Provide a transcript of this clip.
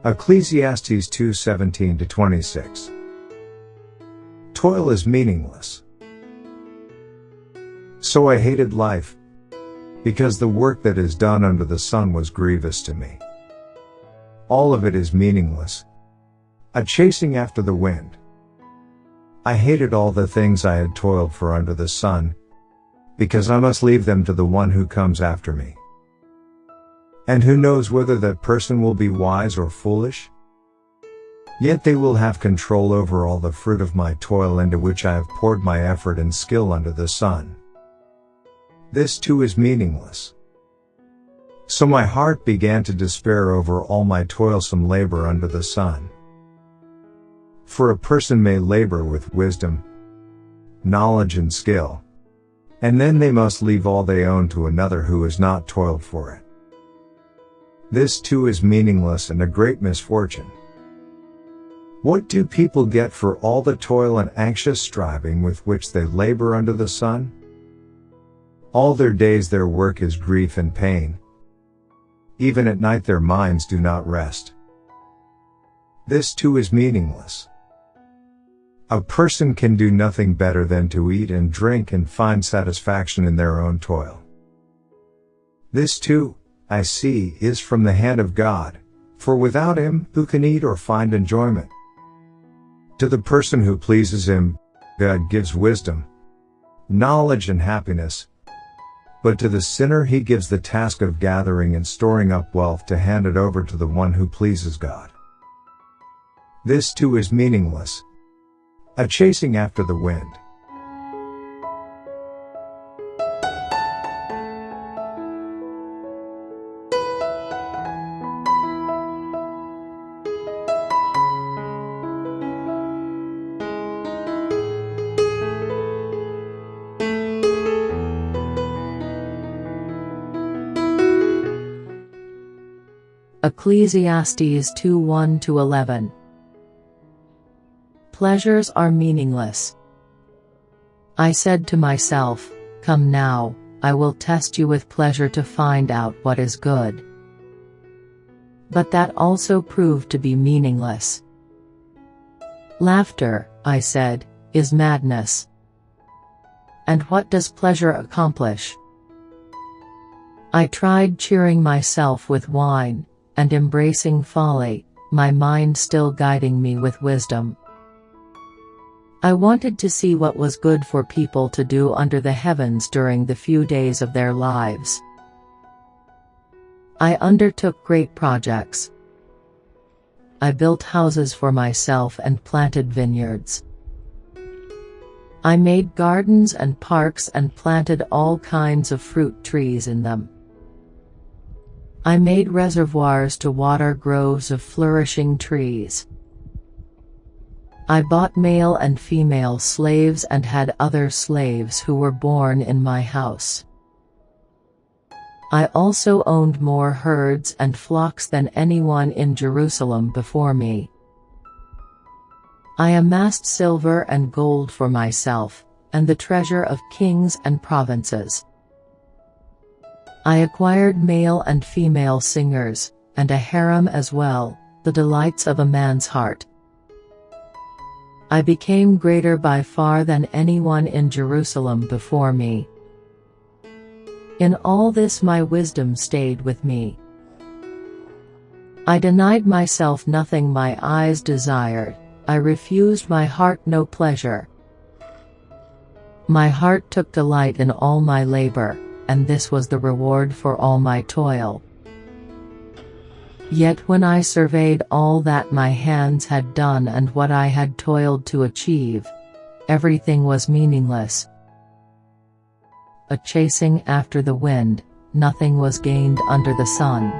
Ecclesiastes 2:17-26. Toil is meaningless. So I hated life, because the work that is done under the sun was grievous to me. All of it is meaningless, a chasing after the wind. I hated all the things I had toiled for under the sun, because I must leave them to the one who comes after me. And who knows whether that person will be wise or foolish? Yet they will have control over all the fruit of my toil into which I have poured my effort and skill under the sun. This too is meaningless. So my heart began to despair over all my toilsome labor under the sun. For a person may labor with wisdom, knowledge and skill, and then they must leave all they own to another who has not toiled for it. This too is meaningless and a great misfortune. What do people get for all the toil and anxious striving with which they labor under the sun? All their days their work is grief and pain. Even at night their minds do not rest. This too is meaningless. A person can do nothing better than to eat and drink and find satisfaction in their own toil. This too, I see, is from the hand of God, for without Him, who can eat or find enjoyment? To the person who pleases Him, God gives wisdom, knowledge and happiness. But to the sinner He gives the task of gathering and storing up wealth to hand it over to the one who pleases God. This too is meaningless, a chasing after the wind. Ecclesiastes 2:1-11. Pleasures are meaningless. I said to myself, "Come now, I will test you with pleasure to find out what is good." But that also proved to be meaningless. Laughter, I said, is madness. And what does pleasure accomplish? I tried cheering myself with wine, and embracing folly, my mind still guiding me with wisdom. I wanted to see what was good for people to do under the heavens during the few days of their lives. I undertook great projects. I built houses for myself and planted vineyards. I made gardens and parks and planted all kinds of fruit trees in them. I made reservoirs to water groves of flourishing trees. I bought male and female slaves and had other slaves who were born in my house. I also owned more herds and flocks than anyone in Jerusalem before me. I amassed silver and gold for myself, and the treasure of kings and provinces. I acquired male and female singers, and a harem as well, the delights of a man's heart. I became greater by far than anyone in Jerusalem before me. In all this my wisdom stayed with me. I denied myself nothing my eyes desired, I refused my heart no pleasure. My heart took delight in all my labor, and this was the reward for all my toil. Yet when I surveyed all that my hands had done and what I had toiled to achieve, everything was meaningless. A chasing after the wind, nothing was gained under the sun.